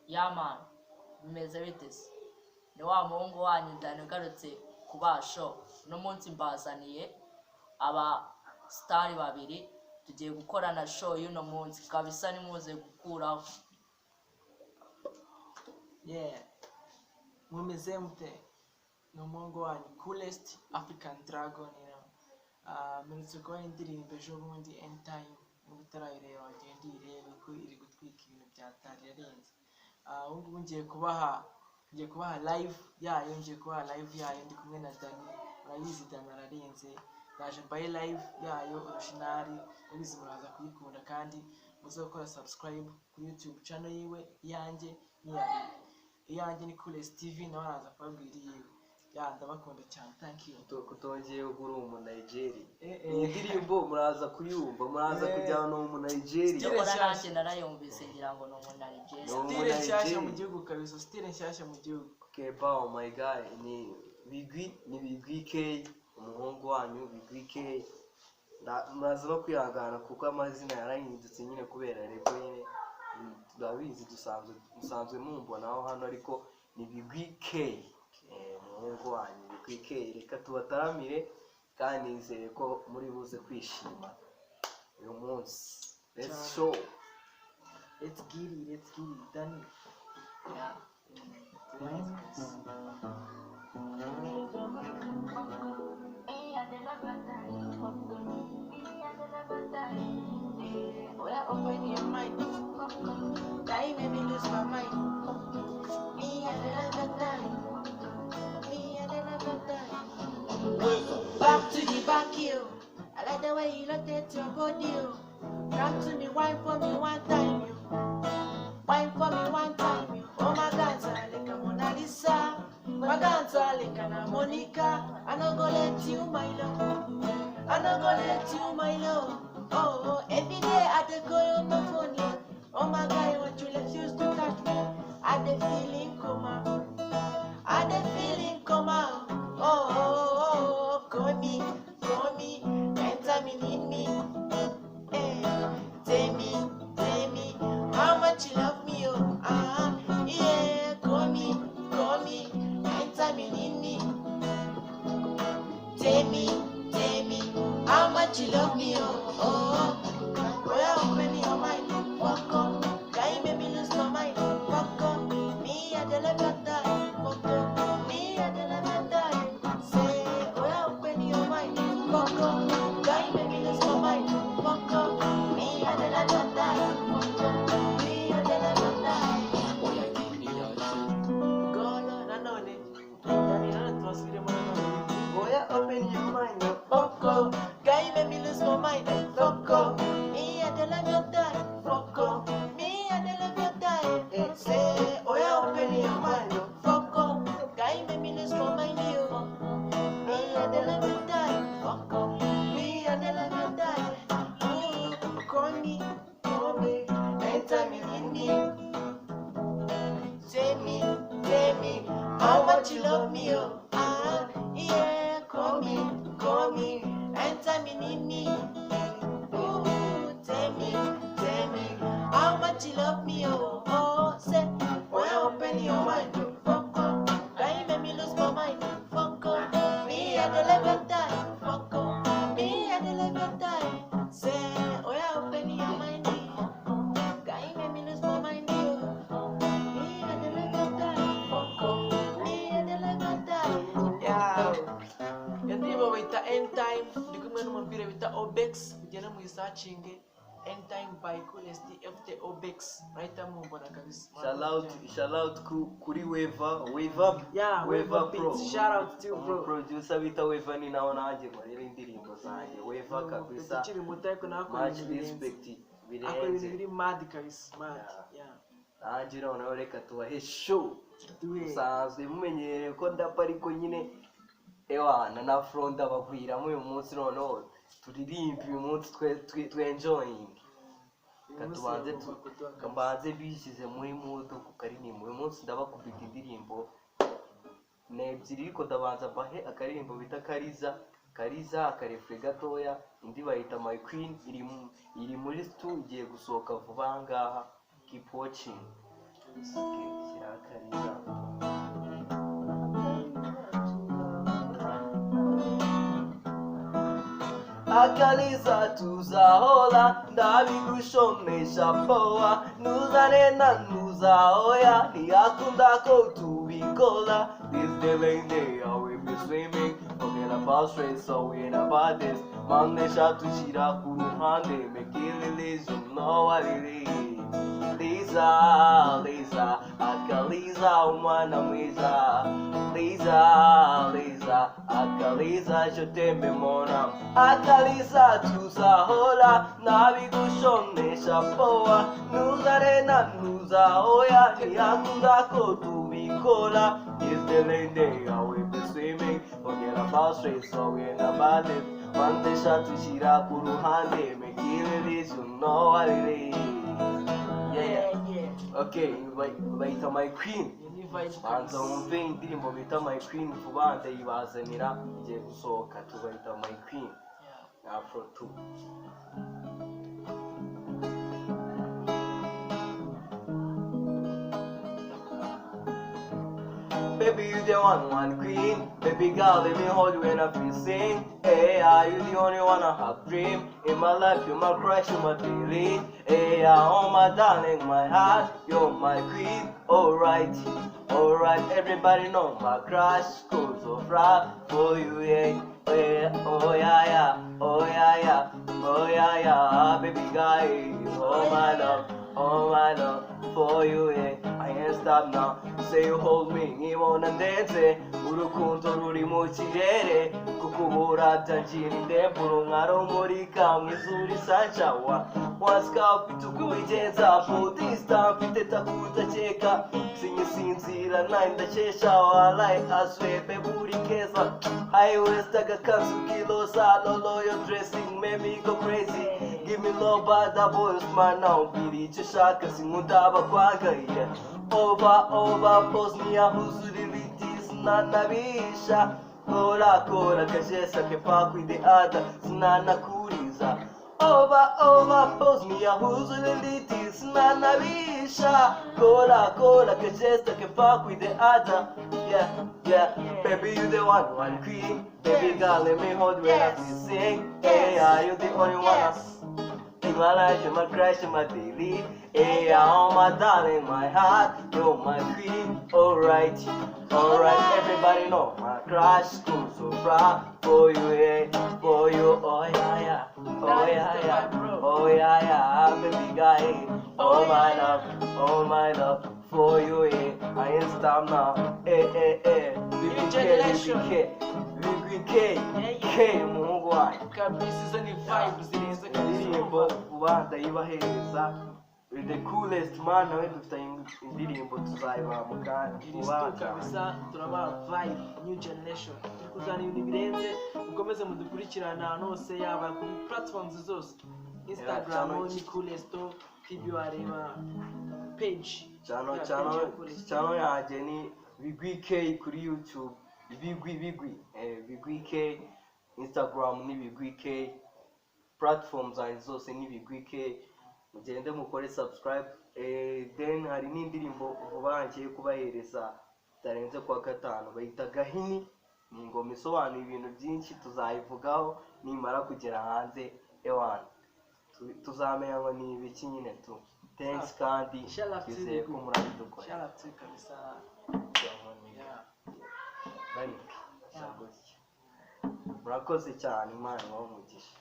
Yaman bimeze bite se? Ni wa muhungu wanyu ndagarutse kubasho no munsi mbazaniye aba star babiri tugiye gukorana show y'uno munsi kabisa nimuze gukuraho. Yeah, mumeze mute? No mungu wanyu coolest African dragon, muretse ko indirimbo ejo bundi anytime mutarayireba wagenda irebe ko iri gutwika ibintu byatari yarenze. Ubu ngiye kubaha live yayo, ndi kumwe na Dani. Urayizi Dani ararenze, naje mbaye live yayo original, urizi muraza kuyikunda kandi muze gukora subscribe kuri YouTube channel yiwe, iyanjye ni Coolest TV, nawe araza kubabwira yiwe. Ndabakunda cyane, thank you. Kutongeye kuri umu Nigeria. Indirimbo muraza kuyumva, muraza kujyana no mu Nigeria. Cyokora nanjye narayumvise ngira ngo no mu Nigeria. Style nshyashya mu gihugu kabisa, style nshyashya mu gihugu. Okay, oh my guy, ni Bigwi K, umuhungu wanyu Bigwi K. Muraza no kwihangana kuko amazina yarahindutse nyine kubera rego nyine turabizi dusanzwe mumbona aho hano, ariko ni Bigwi K. Umuhungu wanyu Bigwi K, reka tubataramire kandi nizere ko muri buze kwishima uyu munsi. Let's show. Let's get it done. Yeah. Open your mind. Time made me lose my mind. Me and another time. Back to the back, you. I like the way you rotate your body, you. Come to me, wine for me one time, you. Wine for me one time, you. Oh my God, like a Mona Lisa. My God, like a Monica. I no go let you, my love. Oh, every day I dey go on my phone, yeah. Oh my God, what you refuse to touch me. I dey feeling coma. Oh, call me, enter me, need me. Tell me, how much you love me, oh. Yeah, call me, enter me, need me. Tell me, how much you love me, oh. Well, open your mind, fuck up. Guy made me lose my mind, fuck up. Me, I don't ever die, fuck up. Me, I don't ever die. Say, well, open your mind, fuck up. Guy made me lose my mind, fuck up. Me, I don't ever die, fuck up. Me, I don't ever die. Go on, I know it. Open your mind, fuck up. Guy made me lose my mind, fuck up. Me, I don't ever die, fuck up. Me, I don't ever die. Say, oh yeah, open your mind, fuck up. Guy made me lose my mind, you. Me, I don't ever die, fuck up. Me, I don't ever die. Call me, enter me in me. Say me, how much you love me, oh. Yeah, call me, enter me in me. Tell me, how much you love me, oh. Say, well, open your mind, fuck up. Guy made me lose my mind, fuck up. Me, I don't ever die, fuck up. Me, I don't ever die. Say, well, open your mind, guy made me lose my mind, me, I don't ever die, fuck up. Me, I don't ever die. Yeah. Yandirimbo bayita anytime, ndi kumwe n'umupira bita Obex, ugenda mu searching anytime by Coolest FT Obex, right mubona kabisa. Shout out kuri Weva. Yeah, Weva Pro. Shout out to you, bro. Producer bita Weva ni nawe naje marira indirimbo zanjye. Weva kabisa. Tukiri muteko nako much respect. Birenze biri mad kabisa, mad. Yeah. Naje noneho reka tubahe show. Usanzwe mumenyereye ko ndapa ariko nyine ewana na front abagwiramo uyu munsi noneho turirimba uyu munsi twe enjoying. Kambanze bishyize muri mood ku karirimbo uyu munsi ndabakubita indirimbo nebyiri ariko ndabanza bahe akaririmbo bita Kariza akarefre gatoya, indi bayita My Queen iri muri stu igiye gusohoka vuba ngaha. Keep watching. kirakariza akaliza tuzahola ndabigushomesha poa nuzarena nuzaoya ntiyakunda ko tubikola this the rain day I will be swimming forget about stress so in about this manesha tushira ku ruhande make it release you know what it is Liza, Liza, akaliza umwana mwiza Liza, Liza, akaliza je t'aime mon âme akaliza tuzahola nabigushonesha poa nuzarena nuzaoya ntiyakunda ko tubikola Yes, the rain day I will be swimming forget about stress so in about it manesha tushira ku ruhande make it release you know what it is Okay, bayita my queen banza wumve indirimbo bita my queen vuba ndayibazanira igiye gusohoka tubayita my queen afro 2 Baby, you the one queen. Baby girl, let me hold you when I feel sing. Hey, are you the only one I have dream? In my life, you're my crush, you're my daily. Hey, oh my darling, my heart, you're my queen. Alright, everybody know my crush goes so far for you, yeah. Oh yeah, oh yeah, oh yeah, baby guy, oh my love, for you, yeah. I ain't stop now. Say you hold me, you wanna dance. Urukundo ruri mu kirere, kukubura byanjira indemburo nkarumurika mwizuri sanchawa. Waska tukubigenza for this time, mfite takudakeka. Sinyisinzira nayo ndakesha walai aswebe buri keza. I waste agakanzu kilosa, lolo your dressing made me go crazy. Give me love but the boys man now, biri icyo ushaka sinkundaba kwanga yeah. Over pose ntiyahuzuriritis nanabisha kora kajesa kepa with the other sinanakuriza over pose ntiyahuzuriritis nanabisha kora kajesa kepa with the other yeah baby you the one queen baby girl let me hold you when I sing hey are you the only one in my life, you're my crush, you're my daily. Hey, oh my darling, my heart, you're my queen. Alright, everybody know my crush goes so far for you, hey, for you. Oh yeah, baby guy. Oh my love, for you, hey. I ain't stop now, hey. BBK, umuhungu wanyu kabisa izo ni vibes zirenze indirimbo uba ndayibahereza the coolest man nawe dufite indirimbo tuzayibaha mu kanya kabisa turaba vibe new generation kuzana ibintu birenze mukomeze mudukurikirana ahantu hose yaba kuri platforms zose Instagram ni coolest video areba page channel yanjye ni bigwik kuri YouTube bigwik Instagram ni bigwik platforms zose ni bigwik mugende mukore subscribe then hari n'indirimbo ubangiye kubahereza tarenze kwa gatanu bayita gahini ni ingoma isobanura ibintu byinshi tuzayivugaho nimara kugera hanze ewana tuzamenya ngo ni ibiki nyine tu thanks kandi bizeye ko murabidukora shalati kabisa murakoze cyane Imana ibahe umugisha.